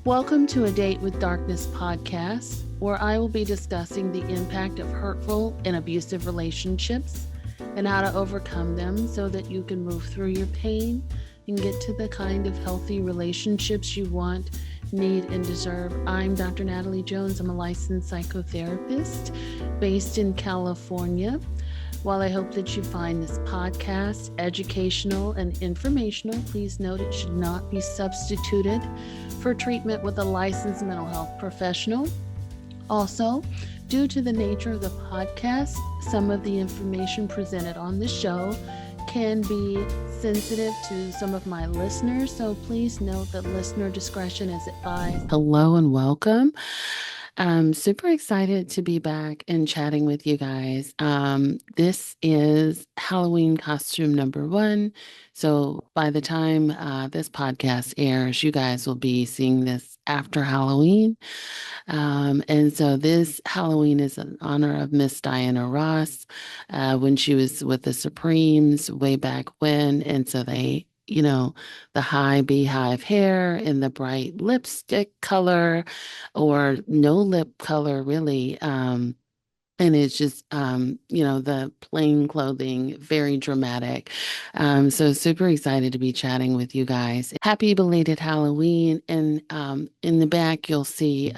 Welcome to A Date with Darkness podcast, where I will be discussing the impact of hurtful and abusive relationships and how to overcome them so that you can move through your pain and get to the kind of healthy relationships you want, need, and deserve. I'm Dr. Natalie Jones. I'm a licensed psychotherapist based in California. While I hope that you find this podcast educational and informational, please note it should not be substituted for treatment with a licensed mental health professional. Also, due to the nature of the podcast, some of the information presented on the show can be sensitive to some of my listeners, so please note that listener discretion is advised. Hello and welcome. I'm super excited to be back and chatting with you guys. This is Halloween costume number 1. So by the time this podcast airs, you guys will be seeing this after Halloween. And so this Halloween is in honor of Miss Diana Ross when she was with the Supremes way back when. And so they, the high beehive hair and the bright lipstick color or no lip color really. And it's just, the plain clothing, very dramatic. So super excited to be chatting with you guys. Happy belated Halloween. And in the back, you'll see,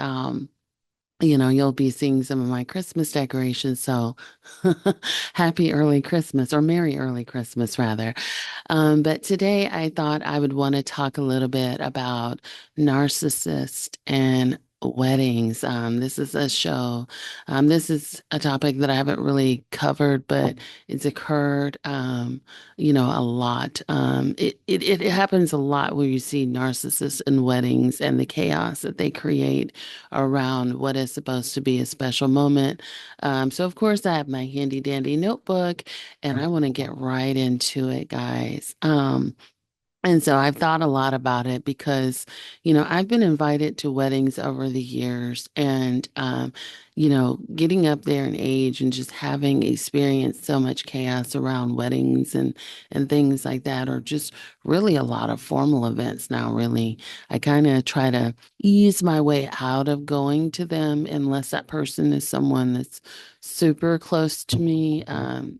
you'll be seeing some of my Christmas decorations. So happy early Christmas or Merry early Christmas, rather. But today I thought I would want to talk a little bit about narcissists and weddings. This is a show. This is a topic that I haven't really covered, but it's occurred, a lot. It happens a lot where you see narcissists in weddings and the chaos that they create around what is supposed to be a special moment. So of course I have my handy dandy notebook and I want to get right into it, guys. And so I've thought a lot about it because, I've been invited to weddings over the years and, getting up there in age and just having experienced so much chaos around weddings and things like that, or just really a lot of formal events now, really. I kind of try to ease my way out of going to them unless that person is someone that's super close to me, and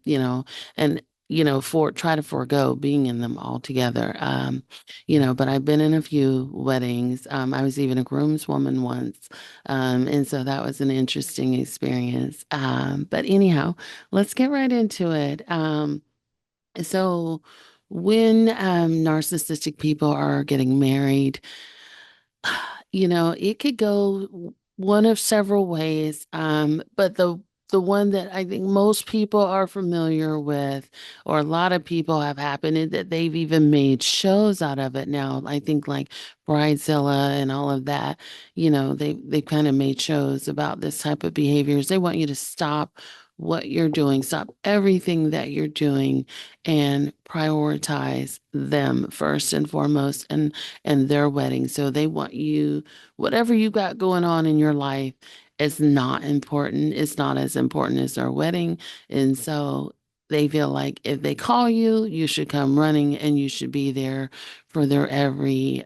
try to forego being in them altogether. But I've been in a few weddings. I was even a groomswoman once. And so that was an interesting experience. But anyhow, let's get right into it. So when narcissistic people are getting married, it could go one of several ways. But the one that I think most people are familiar with, or a lot of people have happened, is that they've even made shows out of it now. I think like Bridezilla and all of that, they kind of made shows about this type of behaviors. They want you to stop what you're doing, stop everything that you're doing, and prioritize them first and foremost, and their wedding. So they want you, whatever you got going on in your life is not important. It's not as important as their wedding. And so they feel like if they call you, you should come running and you should be there for their every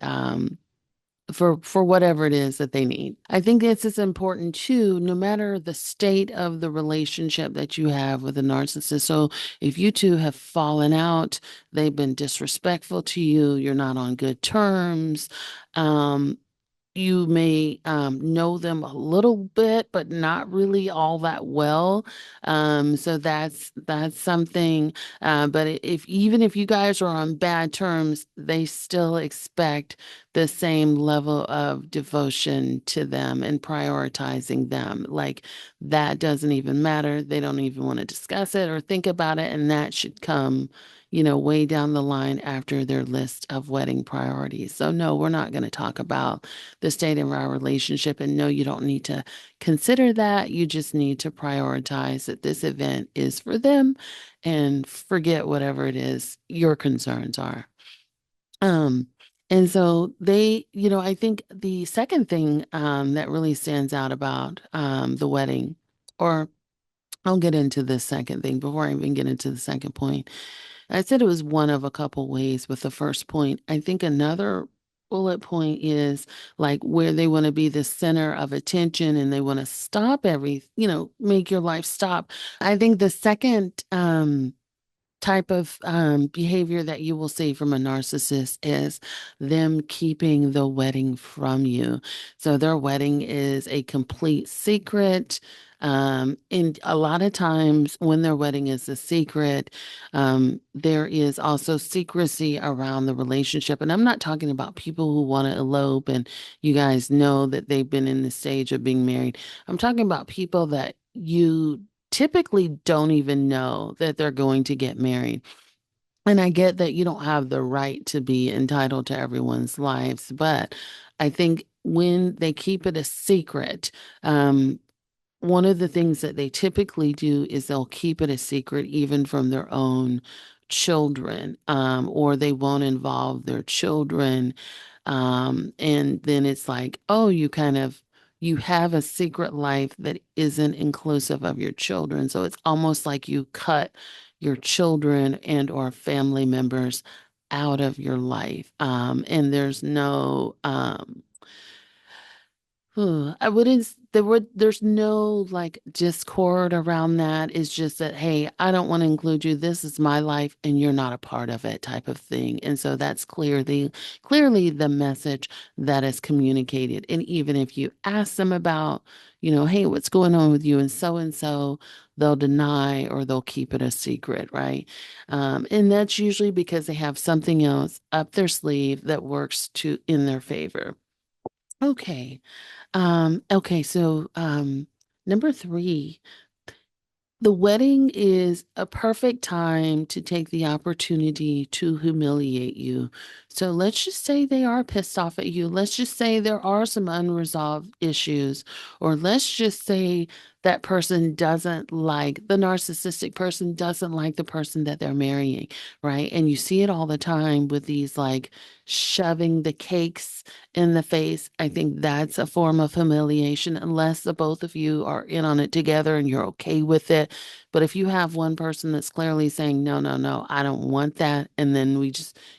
for whatever it is that they need. I think this is important too, no matter the state of the relationship that you have with a narcissist. So if you two have fallen out, they've been disrespectful to you, you're not on good terms, you may know them a little bit, but not really all that well. So that's something. But even if you guys are on bad terms, they still expect the same level of devotion to them and prioritizing them. Like that doesn't even matter. They don't even want to discuss it or think about it, and that should come way down the line after their list of wedding priorities. So no, we're not going to talk about the state of our relationship. And no, you don't need to consider that. You just need to prioritize that this event is for them and forget whatever it is your concerns are. Um, and so I think the second thing that really stands out about the wedding, or I'll get into this second thing before I even get into the second point. I said it was one of a couple ways with the first point. I think another bullet point is like where they want to be the center of attention and they want to stop make your life stop. I think the second type of behavior that you will see from a narcissist is them keeping the wedding from you. So their wedding is a complete secret. And a lot of times when their wedding is a secret, there is also secrecy around the relationship. And I'm not talking about people who want to elope and you guys know that they've been in the stage of being married. I'm talking about people that you typically don't even know that they're going to get married. And I get that you don't have the right to be entitled to everyone's lives, but I think when they keep it a secret, um, one of the things that they typically do is they'll keep it a secret even from their own children, or they won't involve their children. And then it's like, oh, you have a secret life that isn't inclusive of your children. So it's almost like you cut your children and or family members out of your life. And there's no I wouldn't, there's no like discord around that. It's just that, hey, I don't want to include you. This is my life and you're not a part of it type of thing. And so that's clearly the message that is communicated. And even if you ask them about, hey, what's going on with you and so, they'll deny or they'll keep it a secret, right? And that's usually because they have something else up their sleeve that works to in their favor. Okay. Okay, so number three, the wedding is a perfect time to take the opportunity to humiliate you. So let's just say they are pissed off at you. Let's just say there are some unresolved issues, or let's just say that person doesn't like the narcissistic person doesn't like the person that they're marrying, right? And you see it all the time with these like shoving the cakes in the face. I think that's a form of humiliation, unless the both of you are in on it together and you're okay with it. But if you have one person that's clearly saying, no, no, no, I don't want that, and then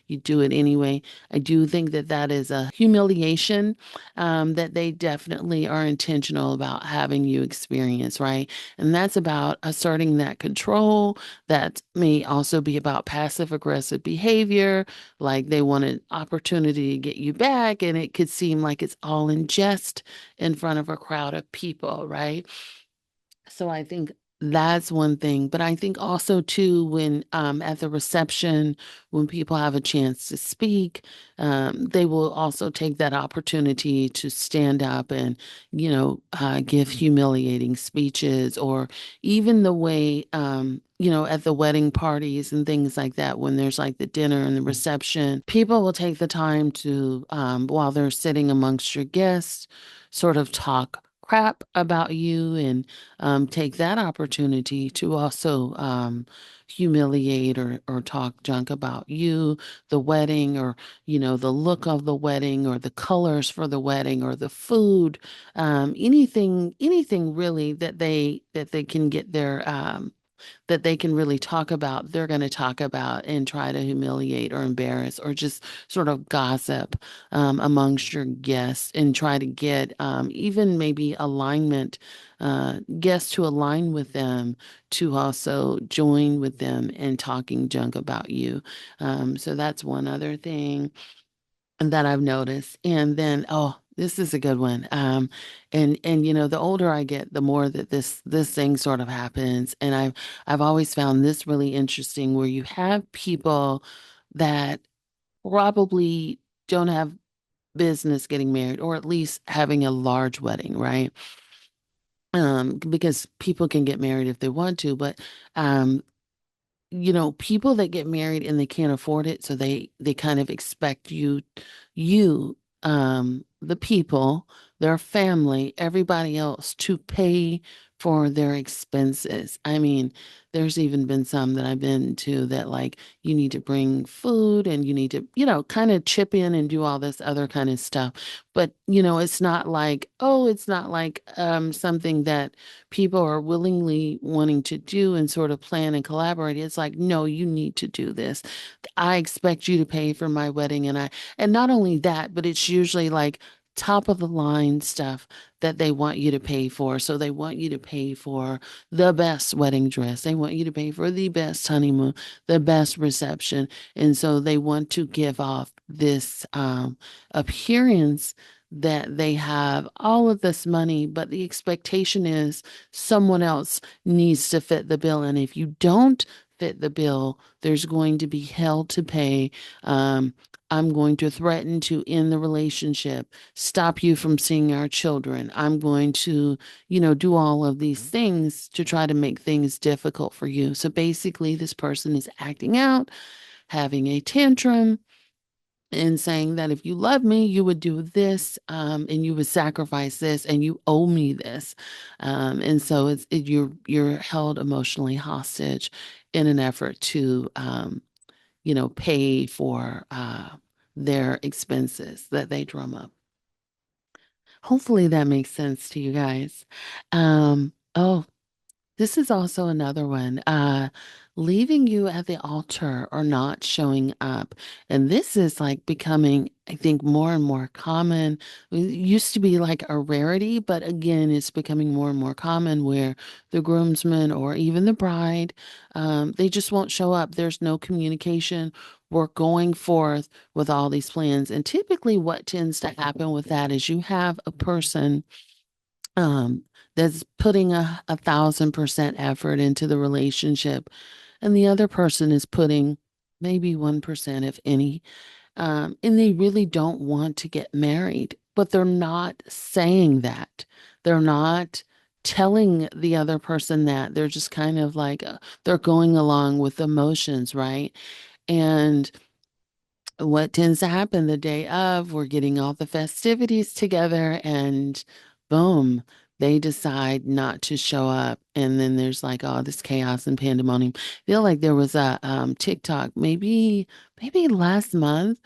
you do it anyway, I do think that that is a humiliation that they definitely are intentional about having you experience, right? And that's about asserting that control. That may also be about passive aggressive behavior, like they want an opportunity to get you back, and it could seem like it's all in jest in front of a crowd of people, right? So I think that's one thing. But I think also too, when at the reception, when people have a chance to speak, they will also take that opportunity to stand up and, give humiliating speeches, or even the way, at the wedding parties and things like that, when there's like the dinner and the reception, people will take the time to, while they're sitting amongst your guests, sort of talk crap about you and take that opportunity to also humiliate or talk junk about you, the wedding, or the look of the wedding, or the colors for the wedding, or the food, anything really that they can get their that they can really talk about, they're going to talk about and try to humiliate or embarrass or just sort of gossip amongst your guests and try to get even maybe guests to align with them to also join with them in talking junk about you. So that's one other thing that I've noticed. And then, oh, this is a good one. And the older I get, the more that this thing sort of happens. And I've always found this really interesting, where you have people that probably don't have business getting married, or at least having a large wedding, right? Because people can get married if they want to, but um, people that get married and they can't afford it, so they kind of expect the people, their family, everybody else to pay for their expenses. I mean, there's even been some that I've been to that like you need to bring food and you need to, kind of chip in and do all this other kind of stuff. But, it's not like, oh, it's not like something that people are willingly wanting to do and sort of plan and collaborate. It's like, no, you need to do this. I expect you to pay for my wedding and not only that, but it's usually like top of the line stuff that they want you to pay for. So they want you to pay for the best wedding dress. They want you to pay for the best honeymoon, the best reception. And so they want to give off this appearance that they have all of this money, but the expectation is someone else needs to fit the bill. And if you don't fit the bill, there's going to be hell to pay. Um, I'm going to threaten to end the relationship, stop you from seeing our children. I'm going to, do all of these things to try to make things difficult for you. So basically, this person is acting out, having a tantrum, and saying that if you love me, you would do this, and you would sacrifice this, and you owe me this. And so you're held emotionally hostage in an effort to, pay for their expenses that they drum up. Hopefully that makes sense to you guys. Oh, this is also another one. Leaving you at the altar or not showing up. And this is like becoming, I think, more and more common. It used to be like a rarity, but again, it's becoming more and more common where the groomsmen or even the bride, they just won't show up. There's no communication. We're going forth with all these plans. And typically, what tends to happen with that is you have a person um, that's putting 1,000% effort into the relationship, and the other person is putting maybe 1%, if any, and they really don't want to get married, but they're not saying that. They're not telling the other person that. They're just kind of like they're going along with emotions, right? And what tends to happen the day of, we're getting all the festivities together, and boom, they decide not to show up. And then there's like all this chaos and pandemonium. I feel like there was a TikTok, maybe last month,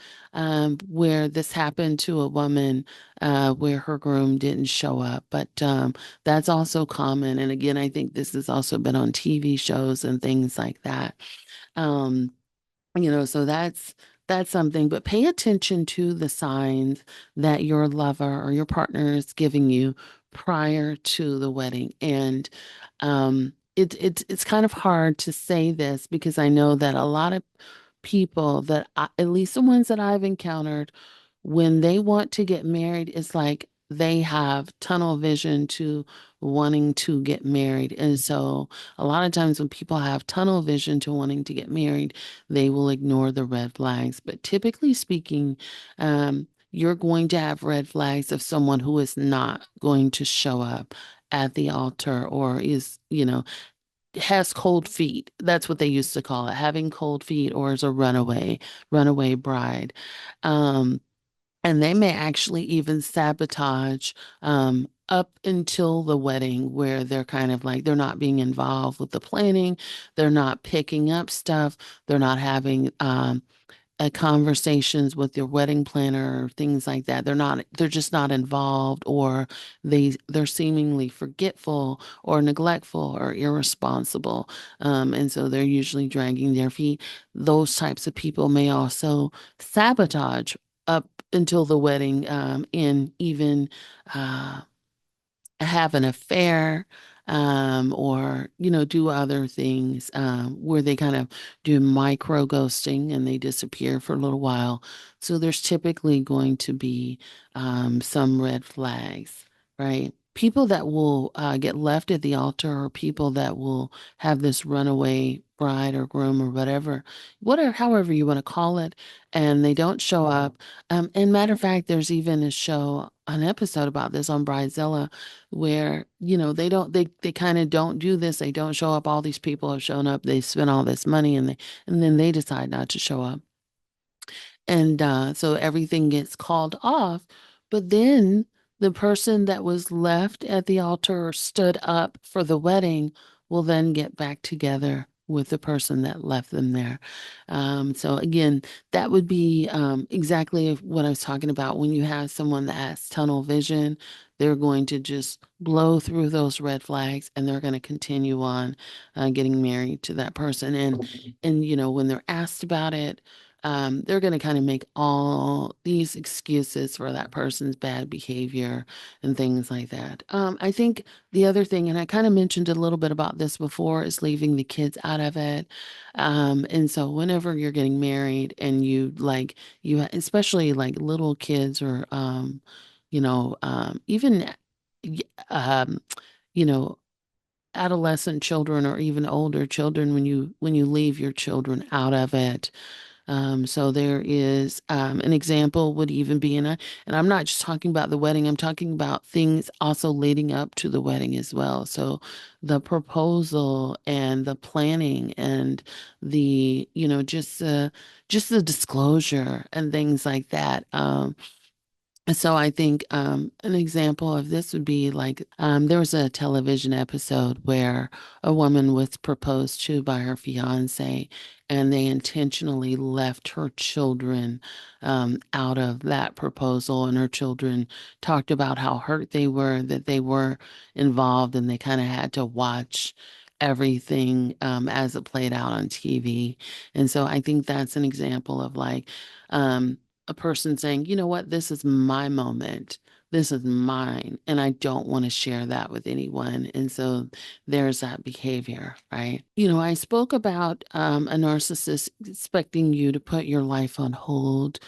where this happened to a woman where her groom didn't show up. But that's also common. And again, I think this has also been on TV shows and things like that. Um, so that's something, but pay attention to the signs that your lover or your partner is giving you prior to the wedding. And it's kind of hard to say this because I know that a lot of people at least the ones that I've encountered, when they want to get married, it's like they have tunnel vision to wanting to get married. And so a lot of times when people have tunnel vision to wanting to get married, they will ignore the red flags. But typically speaking, you're going to have red flags of someone who is not going to show up at the altar or is, has cold feet. That's what they used to call it, having cold feet, or is a runaway bride. Um, and they may actually even sabotage up until the wedding, where they're kind of like they're not being involved with the planning, they're not picking up stuff, they're not having conversations with your wedding planner or things like that. They're just not involved, or they're seemingly forgetful or neglectful or irresponsible. And so they're usually dragging their feet. Those types of people may also sabotage up until the wedding, and even uh, have an affair, or do other things, where they kind of do micro ghosting and they disappear for a little while. So there's typically going to be some red flags, right? People that will get left at the altar, or people that will have this runaway bride or groom or whatever, however you want to call it, and they don't show up. And matter of fact, there's even an episode about this on Bridezilla, where they kind of don't do this. They don't show up. All these people have shown up, they spend all this money, and then they decide not to show up, and so everything gets called off. But then The person that was left at the altar or stood up for the wedding will then get back together with the person that left them there. So again, that would be exactly what I was talking about. When you have someone that has tunnel vision, they're going to just blow through those red flags and they're going to continue on getting married to that person. And when they're asked about it, they're going to kind of make all these excuses for that person's bad behavior and things like that. I think the other thing, and I kind of mentioned a little bit about this before, is leaving the kids out of it. And so whenever you're getting married and especially like little kids or, even, y- um, you know, adolescent children or even older children, when you leave your children out of it, so there is an example would even be, and I'm not just talking about the wedding, I'm talking about things also leading up to the wedding as well. So the proposal and the planning and just the disclosure and things like that. So I think an example of this would be like there was a television episode where a woman was proposed to by her fiance, and they intentionally left her children out of that proposal. And her children talked about how hurt they were that they were involved, and they kind of had to watch everything as it played out on TV. And so I think that's an example of like. A person saying, you know what, this is my moment. This is mine. And I don't want to share that with anyone. And so there's that behavior, right? I spoke about a narcissist expecting you to put your life on hold,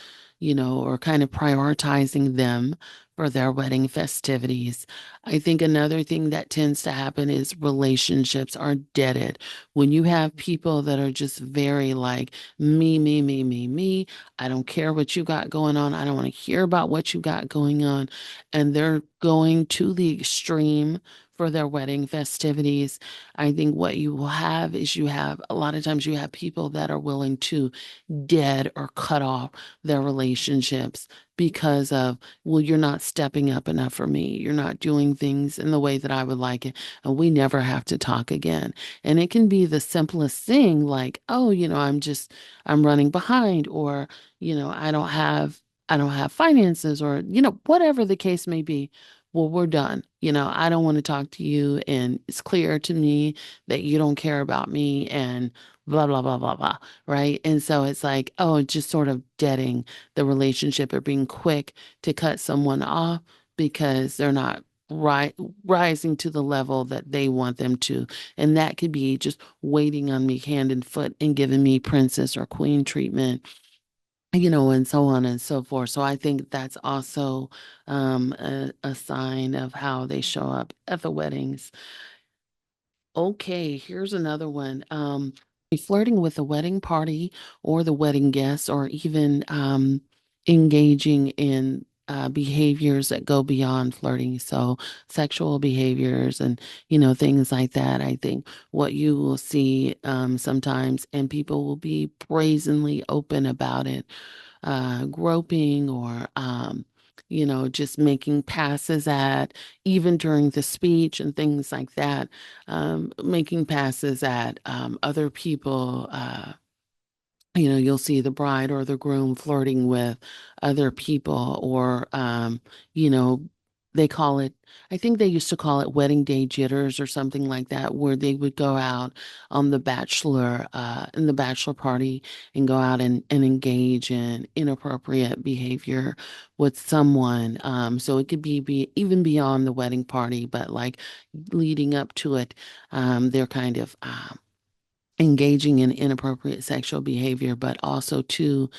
or kind of prioritizing them for their wedding festivities. I think another thing that tends to happen is relationships are deaded. When you have people that are just very like me, me, me, me, me, I don't care what you got going on. I don't want to hear about what you got going on. And they're going to the extreme for their wedding festivities. I think what you will have is a lot of times you have people that are willing to dead or cut off their relationships because of, well, you're not stepping up enough for me. You're not doing things in the way that I would like it. And we never have to talk again. And it can be the simplest thing like, oh, I'm running behind, or, I don't have finances, or, whatever the case may be. Well, we're done. I don't want to talk to you. And it's clear to me that you don't care about me and blah, blah, blah, blah, blah. Right. And so it's like, oh, just sort of deading the relationship or being quick to cut someone off because they're not rising to the level that they want them to. And that could be just waiting on me hand and foot and giving me princess or queen treatment, and so on and so forth. So I think that's also a sign of how they show up at the weddings. Okay, here's another one. Flirting with the wedding party or the wedding guests, or even engaging in behaviors that go beyond flirting. So sexual behaviors and, things like that. I think what you will see sometimes, and people will be brazenly open about it, groping or, just making passes at, even during the speech and things like that, making passes at other people. You'll see the bride or the groom flirting with other people, or, you know, they call it, I think they used to call it wedding day jitters or something like that, where they would go out on in the bachelor party and go out and engage in inappropriate behavior with someone. So it could be even beyond the wedding party, but like leading up to it, they're kind of, engaging in inappropriate sexual behavior, but also too,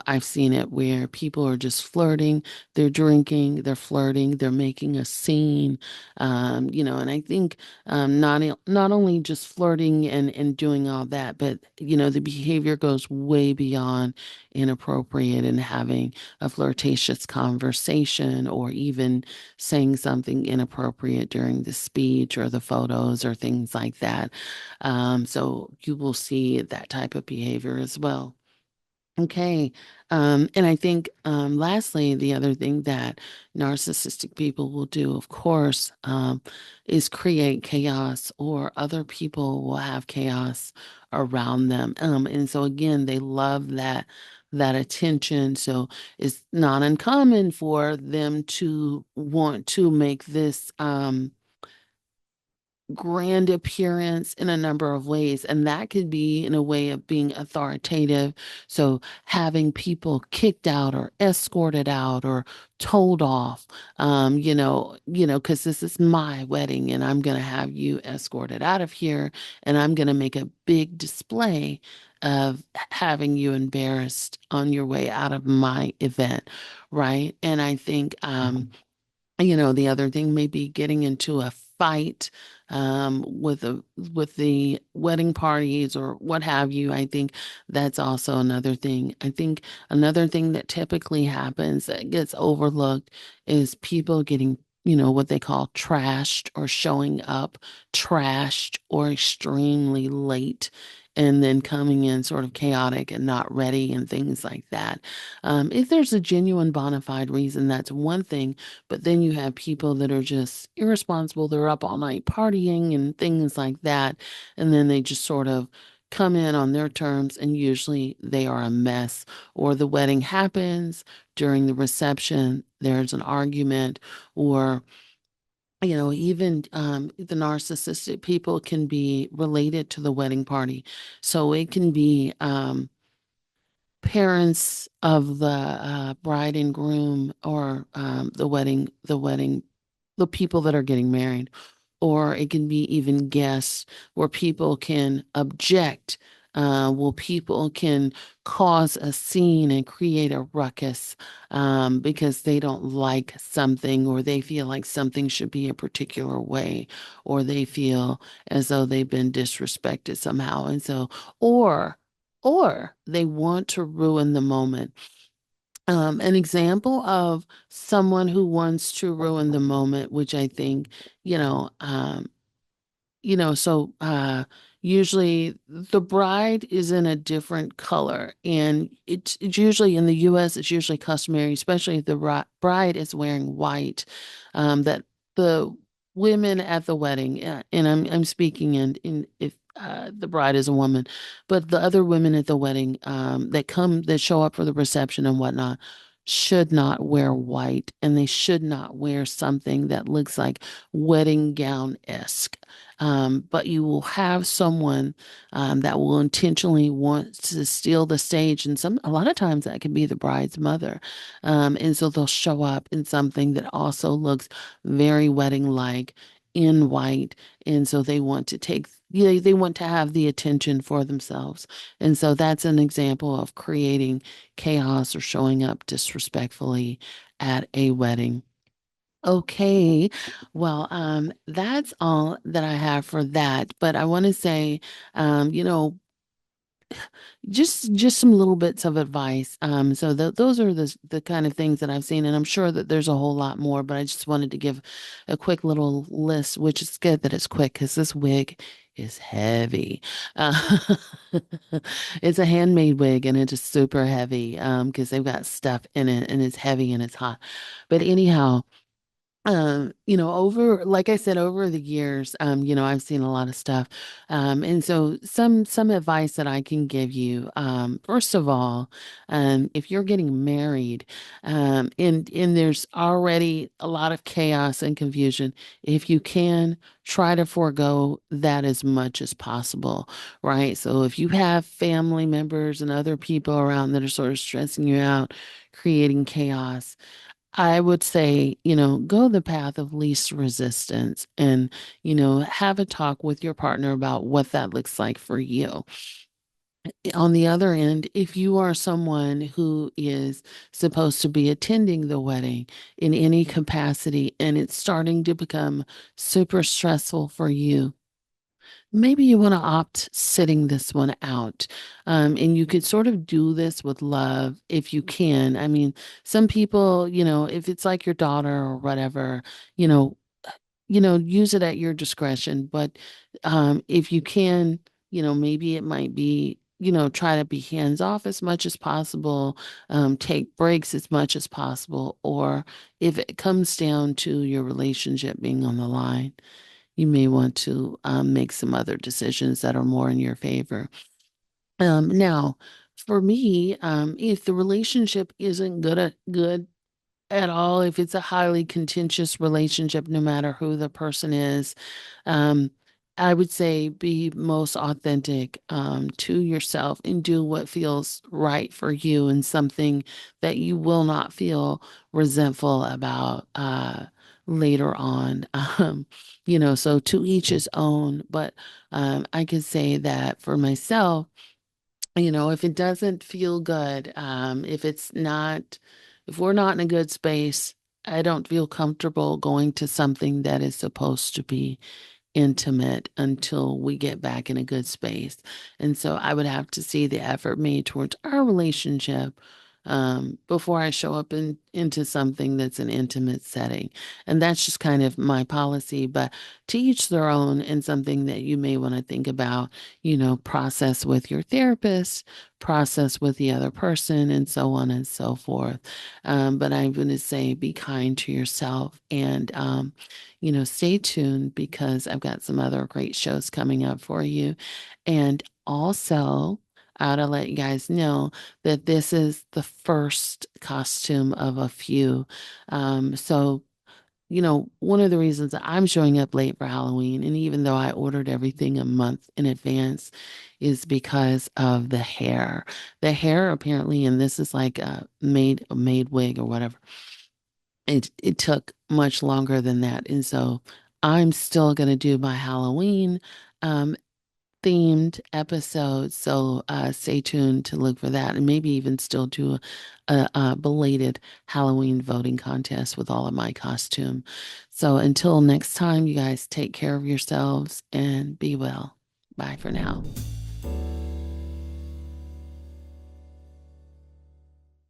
I've seen it where people are just flirting, they're drinking, they're flirting, they're making a scene, and I think not only just flirting and doing all that, but the behavior goes way beyond inappropriate, and having a flirtatious conversation, or even saying something inappropriate during the speech or the photos or things like that. So you will see that type of behavior as well. Okay. And I think, lastly, the other thing that narcissistic people will do, of course, is create chaos, or other people will have chaos around them. And so again, they love that attention. So it's not uncommon for them to want to make this, grand appearance in a number of ways. And that could be in a way of being authoritative. So having people kicked out or escorted out or told off, because this is my wedding and I'm going to have you escorted out of here, and I'm going to make a big display of having you embarrassed on your way out of my event. Right. And I think, the other thing may be getting into a fight, with the wedding parties or what have you. I think that's also another thing. I think another thing that typically happens that gets overlooked is people getting, what they call trashed, or showing up trashed or extremely late. And then coming in sort of chaotic and not ready and things like that. If there's a genuine bona fide reason, that's one thing. But then you have people that are just irresponsible. They're up all night partying and things like that. And then they just sort of come in on their terms, and usually they are a mess. Or the wedding happens during the reception, there's an argument, or even the narcissistic people can be related to the wedding party. So it can be, parents of the bride and groom, or the people that are getting married, or it can be even guests, where people can object, well, people can cause a scene and create a ruckus, because they don't like something, or they feel like something should be a particular way, or they feel as though they've been disrespected somehow. And so, or, or they want to ruin the moment. An example of someone who wants to ruin the moment, which I think, you know, um, usually the bride is in a different color, and it's usually in the US, it's usually customary, especially if the bride is wearing white, that the women at the wedding, and I'm speaking in if the bride is a woman, but the other women at the wedding, that show up for the reception and whatnot, should not wear white, and they should not wear something that looks like wedding gown-esque. But you will have someone, that will intentionally want to steal the stage, and a lot of times that can be the bride's mother. And so they'll show up in something that also looks very wedding-like, in white, and so they want to they want to have the attention for themselves. And so that's an example of creating chaos or showing up disrespectfully at a wedding. Okay. Well, that's all that I have for that. But I want to say, um, you know, just some little bits of advice. So those are the kind of things that I've seen, and I'm sure that there's a whole lot more, but I just wanted to give a quick little list, which is good that it's quick because this wig is heavy. Uh, it's a handmade wig, and it is super heavy, because they've got stuff in it, and it's heavy and it's hot. But anyhow, like I said, over the years, I've seen a lot of stuff. And so some advice that I can give you, first of all, if you're getting married, and there's already a lot of chaos and confusion, if you can, try to forego that as much as possible, right? So if you have family members and other people around that are sort of stressing you out, creating chaos, I would say, go the path of least resistance, and, have a talk with your partner about what that looks like for you. On the other end, if you are someone who is supposed to be attending the wedding in any capacity, and it's starting to become super stressful for you, maybe you want to opt sitting this one out. And you could sort of do this with love if you can. I mean, some people, if it's like your daughter or whatever, you know, use it at your discretion. But if you can, maybe it might be try to be hands off as much as possible, take breaks as much as possible, or if it comes down to your relationship being on the line, you may want to make some other decisions that are more in your favor. Now, for me, if the relationship isn't good at all, if it's a highly contentious relationship, no matter who the person is, um, I would say be most authentic to yourself and do what feels right for you and something that you will not feel resentful about later on. So to each his own. But I could say that for myself, if it doesn't feel good, if we're not in a good space, I don't feel comfortable going to something that is supposed to be intimate until we get back in a good space. And so I would have to see the effort made towards our relationship before I show up into something that's an intimate setting. And that's just kind of my policy, but to each their own, and something that you may want to think about, process with your therapist, process with the other person, and so on and so forth. But I'm going to say be kind to yourself and, stay tuned because I've got some other great shows coming up for you. And also, I ought to let you guys know that this is the first costume of a few. So, one of the reasons that I'm showing up late for Halloween, and even though I ordered everything a month in advance, is because of the hair. The hair apparently, and this is like a made wig or whatever. It took much longer than that. And so I'm still gonna do my Halloween um themed episode. So stay tuned to look for that and maybe even still do a belated Halloween voting contest with all of my costume. So until next time, you guys take care of yourselves and be well. Bye for now.